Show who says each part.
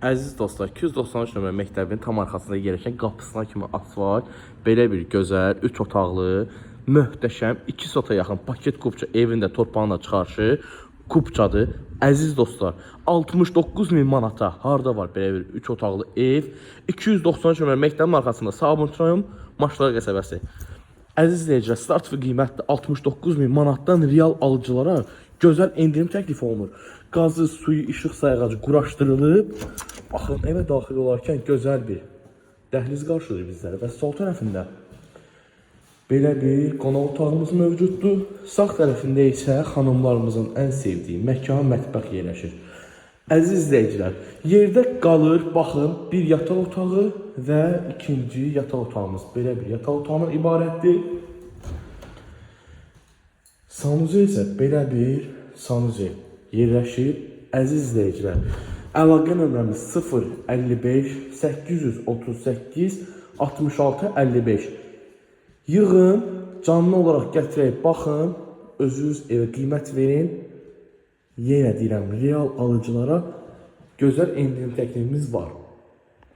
Speaker 1: Əziz dostlar, 293 nömrə məktəbin tam arxasında yerləşən qapısına kimi asfalt, belə bir gözəl, 3 otaqlı, möhtəşəm, 2 sota yaxın paket kupça evində torpağına çıxarşı kupçadır. Əziz dostlar, 69.000 manata harda var belə bir 3 otaqlı ev, 293 nömrə məktəbin arxasında Sabunçu rayon Maşlar qəsəbəsi. Əziz izləyicilər, start və qiymətdə 69.000 manatdan real alıcılara gözəl endirim təklif olunur. Qazı, suyu, işıq sayğacı quraşdırılıb. Baxın, evə daxil olarkən gözəl bir dəhliz qarşılayır bizlərə və sol tərəfində belə bir qonaq otağımız mövcuddur. Sağ tərəfində isə xanımlarımızın ən sevdiyi məkan, mətbəx yerləşir. Əziz izləyicilər, yerdə qalır, baxın, bir yataq otağı və ikinci yataq otağımız. Belə bir yataq otağından ibarətdir. Sanuzel isə belə bir sanuzel yerləşir. Əziz izləyicilər, əlaqə nömrəmiz 055 838 66 55. Yığın, canlı olaraq gətirək, baxın, özünüz evə qiymət verin. Yenə deyirəm, real alıcılara gözəl endirim təklifimiz var.